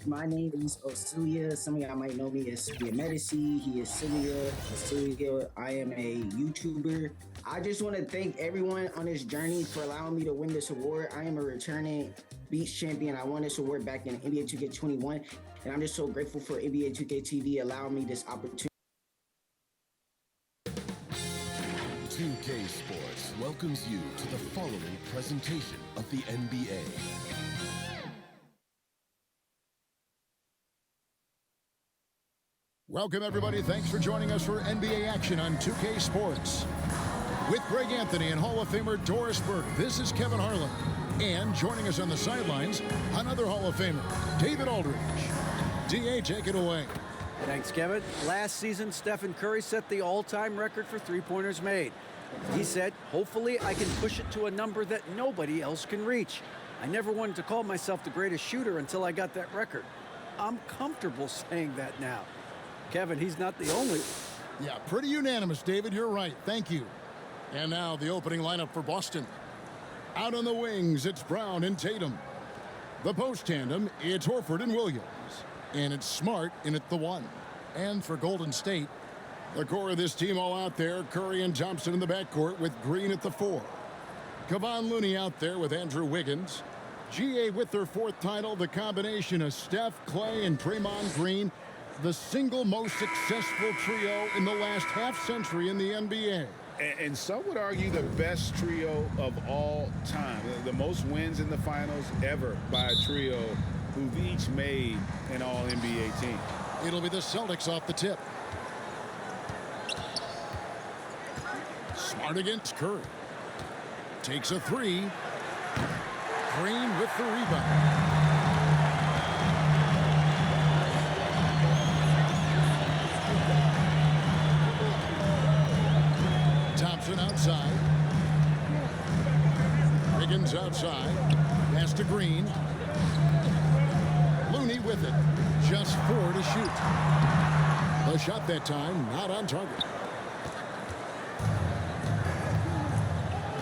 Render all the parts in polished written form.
My name is Osilia. Some of y'all might know me as Medici. He is Osilia. I am a YouTuber. I just want to thank everyone on this journey for allowing me to win this award. I am a returning Beats champion. I won this award back in NBA 2K21, and I'm just so grateful for NBA 2K TV allowing me this opportunity. 2K Sports welcomes you to the following presentation of the NBA. Welcome, everybody. Thanks for joining us for NBA action on 2K Sports. With Greg Anthony and Hall of Famer Doris Burke, this is Kevin Harlan. And joining us on the sidelines, another Hall of Famer, David Aldridge. DA, take it away. Thanks, Kevin. Last season, Stephen Curry set the all-time record for three-pointers made. He said, hopefully I can push it to a number that nobody else can reach. I never wanted to call myself the greatest shooter until I got that record. I'm comfortable saying that now. Kevin, he's not the only. Yeah, pretty unanimous, David. You're right. Thank you. And now the opening lineup for Boston. Out on the wings, it's Brown and Tatum. The post tandem, it's Horford and Williams. And it's Smart in at the 1. And for Golden State, the core of this team all out there, Curry and Thompson in the backcourt with Green at the 4. Kevon Looney out there with Andrew Wiggins. GA with their 4th title, the combination of Steph, Clay, and Draymond Green. The single most successful trio in the last half-century in the NBA. And some would argue the best trio of all time. The most wins in the finals ever by a trio who've each made an all-NBA team. It'll be the Celtics off the tip. Smart against Curry. Takes a 3. Green with the rebound. Outside. Wiggins outside. Pass to Green. Looney with it. Just 4 to shoot. The shot that time not on target.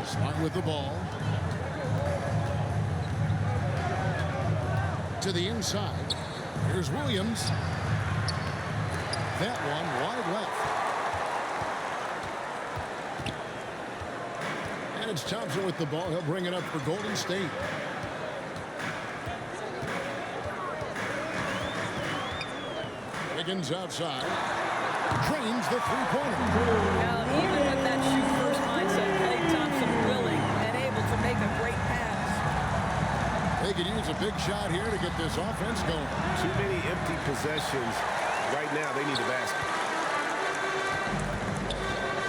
Smart with the ball. To the inside. Here's Williams. That one wide left. And it's Thompson with the ball. He'll bring it up for Golden State. Wiggins outside. Drains the three-pointer. Now, even with that shoot-first mindset, Klay Thompson willing and able to make a great pass. They could use a big shot here to get this offense going. Too many empty possessions. Right now, they need a basket.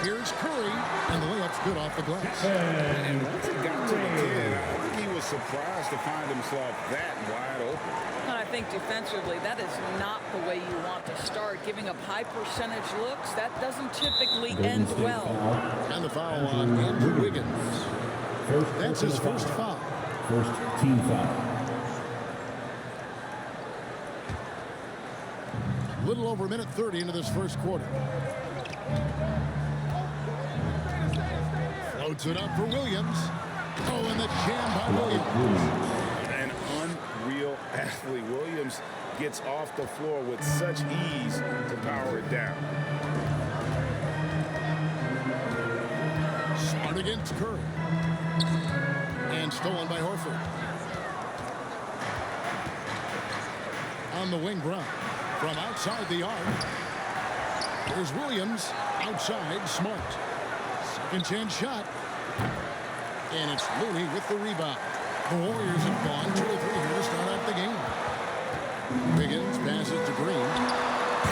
Here's Curry, and the layup's good off the glass. And once he got to the kid, I think he was surprised to find himself that wide open. And I think defensively, that is not the way you want to start. Giving up high percentage looks, that doesn't typically end well. And the foul on Andrew Wiggins. That's his first foul. First team foul. Little over a minute 30 into this first quarter. Floats it up for Williams. Oh, and the jam by Williams. An unreal athlete. Williams gets off the floor with such ease to power it down. Smart against Curry. And stolen by Horford. On the wing, Brown. From outside the arc. Here's Williams. Outside, Smart. Second chance shot. And it's Looney with the rebound. The Warriors have gone 2 or 3 here to start out the game. Wiggins passes to Green.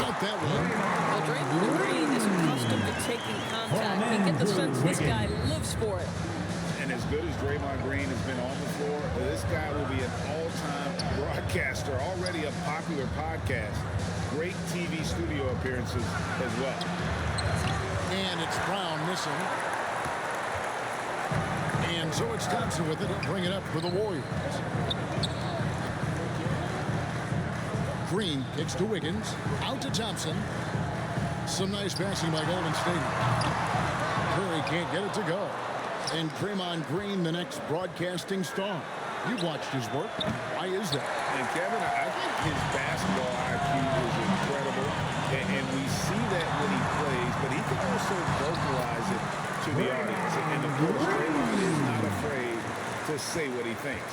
Got that one. Well, Draymond Green is accustomed to taking contact. You get the sense this guy lives for it. And as good as Draymond Green has been on the floor, this guy will be an all-time broadcaster, already a popular podcast. Great TV studio appearances as well. And it's Brown missing. And so it's Thompson with it. He'll bring it up for the Warriors. Green kicks to Wiggins. Out to Thompson. Some nice passing by Golden State. Curry can't get it to go. And Draymond Green, the next broadcasting star. You've watched his work. Why is that? And Kevin, I think his basketball IQ is incredible, and we see that when he plays, but he can also vocalize it to the audience. And of course, Draymond is not afraid to say what he thinks.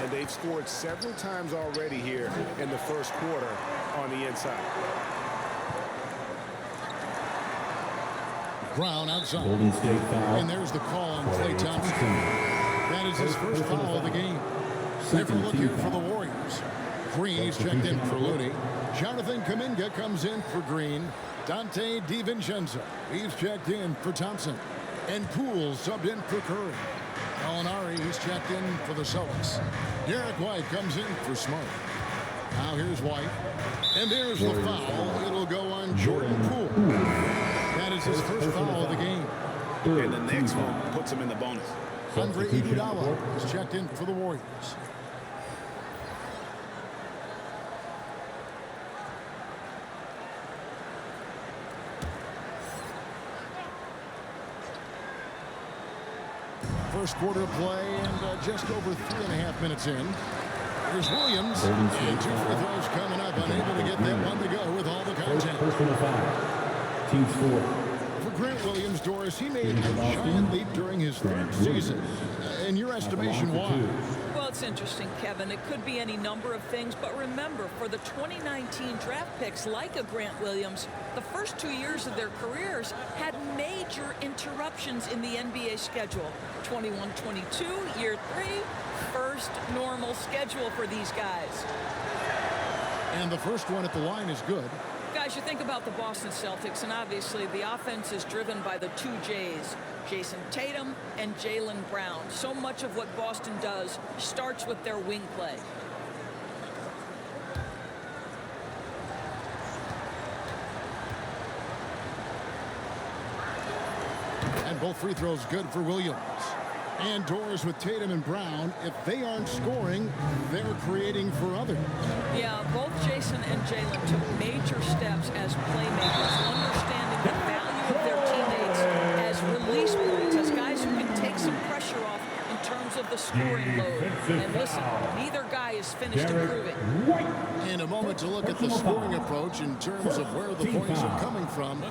And they've scored several times already here in the first quarter on the inside. Brown outside. Golden State foul. And there's the call on Klay Thompson. That is his first foul of the game. Different look here for the Warriors. Green is checked in for Looney. Jonathan Kuminga comes in for Green. Dante DiVincenzo, he's checked in for Thompson. And Poole subbed in for Curry. Gallinari, he's checked in for the Celtics. Derek White comes in for Smart. Now here's White. And there's the foul. It'll go on Jordan Poole. That is his first foul of the game. And the next one puts him in the bonus. Andre Iguodala is checked in for the Warriors. First quarter play and just over 3.5 minutes in. Here's Williams. And 2 free throws coming up. Unable to get that one to go with all the contact. Personal foul. Team score. For Grant Williams, Doris, he made a giant leap during his third season. In your estimation, why? Well, it's interesting, Kevin. It could be any number of things, but remember, for the 2019 draft picks like a Grant Williams, the first 2 years of their careers had major interruptions in the NBA schedule. 21-22, year 3, first normal schedule for these guys. And the first one at the line is good. Guys, you think about the Boston Celtics, and obviously the offense is driven by the 2 J's, Jason Tatum and Jaylen Brown. So much of what Boston does starts with their wing play. And both free throws good for Williams. And Doris with Tatum and Brown, if they aren't scoring, they're creating for others. Yeah, both Jason and Jaylen took major steps as playmakers, understanding the value of their teammates as release points, as guys who can take some pressure off in terms of the scoring load. And listen, neither guy is finished improving. In a moment to look at the scoring approach in terms of where the points are coming from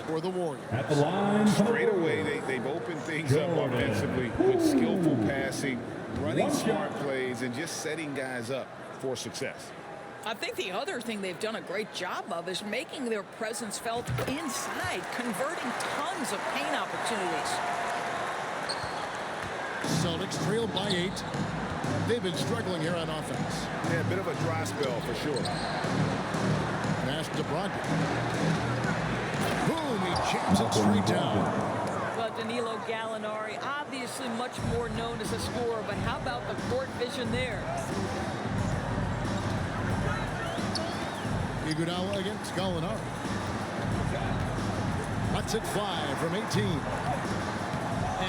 for the Warriors. At the line. Straight away, they've opened things up offensively with skillful passing, running smart plays, and just setting guys up for success. I think the other thing they've done a great job of is making their presence felt inside, converting tons of paint opportunities. Celtics trailed by 8. They've been struggling here on offense. Yeah, a bit of a dry spell for sure. Pass to Brogdon. Boom, he jams it straight down. Well, Danilo Gallinari, obviously much more known as a scorer, but how about the court vision there? Iguodala against Gallinari. That's at 5 from 18.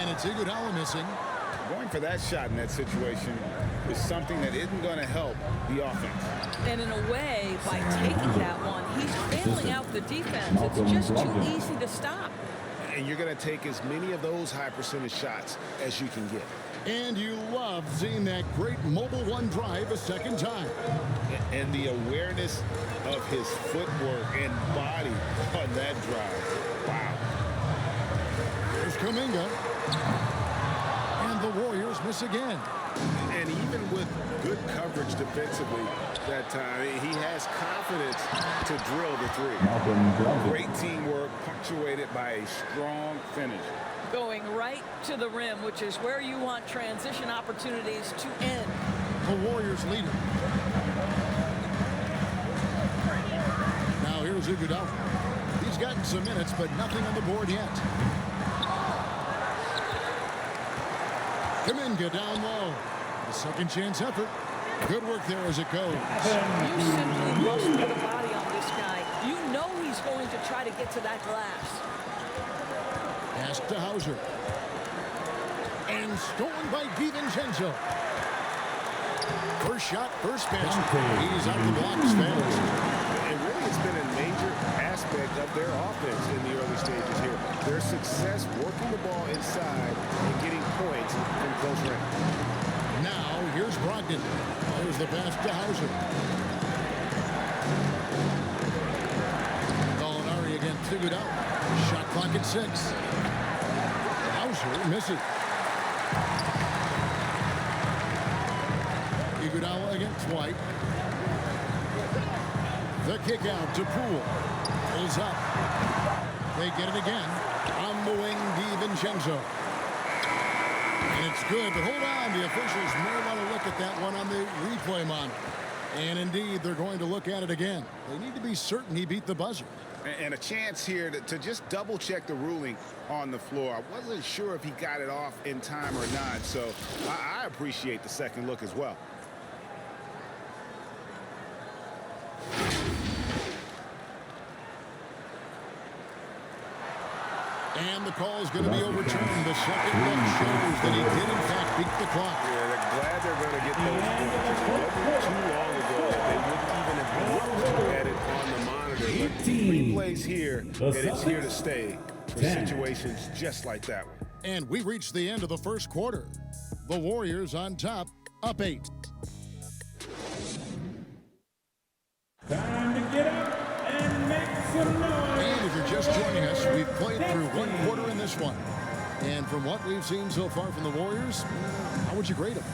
And it's Iguodala missing. Going for that shot in that situation is something that isn't going to help the offense. And in a way, by taking that one, he's bailing out the defense. It's just too easy to stop. And you're going to take as many of those high percentage shots as you can get. And you love seeing that great mobile one drive a second time. And the awareness of his footwork and body on that drive. Wow. Here's Kuminga. And the Warriors miss again. And even with good coverage defensively that time, he has confidence to drill the 3. Great teamwork punctuated by a strong finish. Going right to the rim, which is where you want transition opportunities to end. The Warriors lead it. Now here's Iguodala. He's gotten some minutes, but nothing on the board yet. Kuminga down low. The second chance effort. Good work there as it goes. You simply must put a body on this guy. You know he's going to try to get to that glass. Pass to Hauser. And stolen by DiVincenzo. First shot, first pass. He's out of the blocks fast. And really, it's been a major aspect of their offense in the early stages here. Their success working the ball inside and getting points from close range. Now Here's Brogdon. There's the pass to Hauser. Gallinari again figured out. Shot clock at 6. Hauser misses. Iguodala against White. The kick out to Poole. Pulls up. They get it again. On the wing, DiVincenzo. And it's good, but hold on. The officials may want to look at that one on the replay monitor. And indeed, they're going to look at it again. They need to be certain he beat the buzzer. And a chance here to just double-check the ruling on the floor. I wasn't sure if he got it off in time or not, so I appreciate the second look as well. And the call is going to be overturned. The second look shows that he did, in fact, beat the clock. Yeah, they're glad they're going to get those points. It wasn't too long ago that they wouldn't even have looked at it on the monitor. But replays here, and it's here to stay for situations just like that one. And we reached the end of the first quarter. The Warriors on top, up 8. Time to get up and make some noise. And if you're just joining us, we've played through one quarter in this one. And from what we've seen so far from the Warriors, how would you grade them?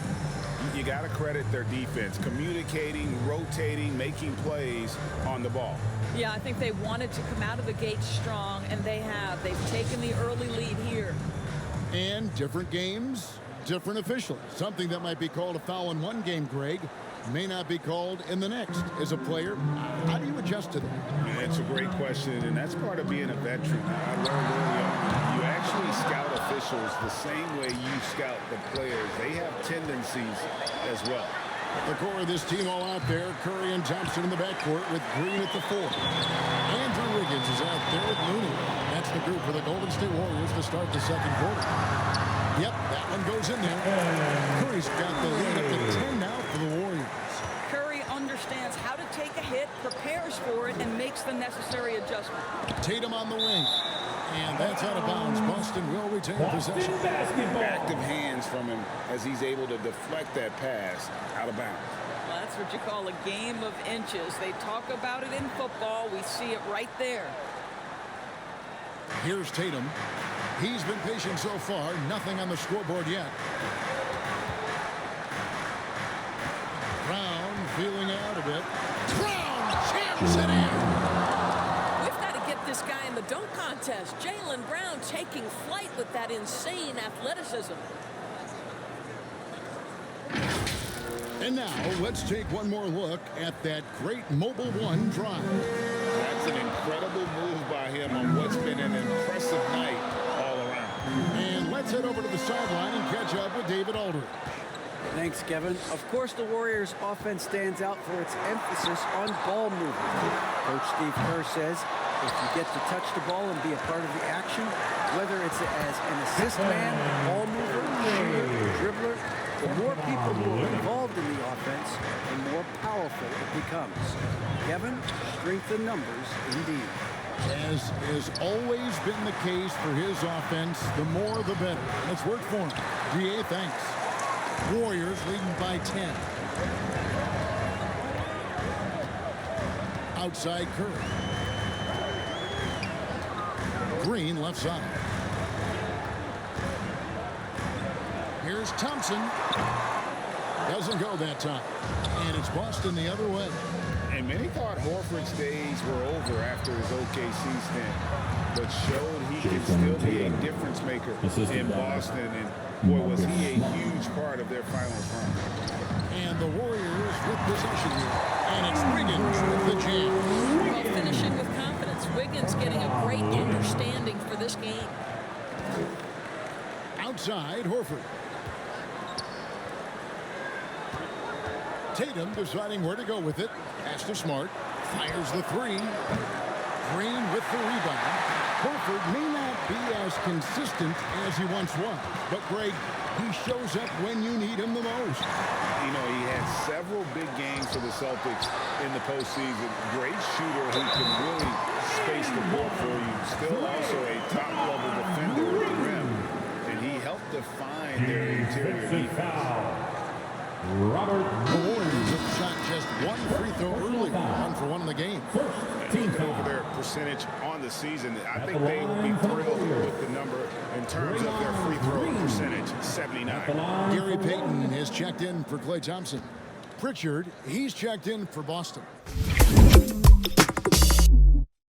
You got to credit their defense, communicating, rotating, making plays on the ball. Yeah, I think they wanted to come out of the gate strong, and they have. They've taken the early lead here. And different games, different officials. Something that might be called a foul in one game, Greg, may not be called in the next. As a player, how do you adjust to that? Yeah, it's a great question, and that's part of being a veteran. I learned early on, you actually scout officials the same way you scout the players. They have tendencies as well. The core of this team all out there. Curry and Thompson in the backcourt with Green at the 4. Andrew Wiggins is out there with Looney. That's the group for the Golden State Warriors to start the second quarter. Yep, that one goes in there. Curry's got the lead up to 10 now for the Warriors. Curry understands how to take a hit, prepares for it, and makes the necessary adjustment. Tatum on the wing. And that's out of bounds. Boston will retain possession. Active hands from him as he's able to deflect that pass out of bounds. Well, that's what you call a game of inches. They talk about it in football. We see it right there. Here's Tatum. He's been patient so far. Nothing on the scoreboard yet. Brown feeling out a bit. Brown jams it in. We've got to get this guy in the dunk contest. Jaylen Brown taking flight with that insane athleticism. And now let's take one more look at that great Mobile One drive. That's an incredible move by him on what's been an impressive night all around. And let's head over to the sideline and catch up with David Aldridge. Thanks, Kevin. Of course, the Warriors' offense stands out for its emphasis on ball movement. Coach Steve Kerr says if you get to touch the ball and be a part of the action, whether it's as an assist man, ball mover, shooter, dribbler, the more people who are involved in the offense, the more powerful it becomes. Kevin, strength in numbers indeed. As has always been the case for his offense, the more the better. Let's work for him. DA, thanks. Warriors leading by 10. Outside Curry. Green left side. Here's Thompson. Doesn't go that time. And it's Boston the other way. And many thought Horford's days were over after his OKC stint, but showed he could still be a difference maker in Boston. And boy, was he a huge part of their finals run. And the Warriors with possession here. And it's Wiggins with the jam. Well, finishing with confidence. Wiggins getting a great understanding for this game. Outside, Horford. Tatum deciding where to go with it. Pass to Smart. Fires the 3. Green with the rebound. Horford may not be as consistent as he once was. But, Greg, he shows up when you need him the most. You know, he had several big games for the Celtics in the postseason. Great shooter who can really space the court for you. Still also a top-level defender at the rim. And he helped define their interior defense. The Warriors have shot just one free throw early, 1 for 1 in the game. Over their percentage on the season, I think they will be thrilled with the number in terms of their free throw percentage, 79. Gary Payton has checked in for Klay Thompson. Pritchard, he's checked in for Boston.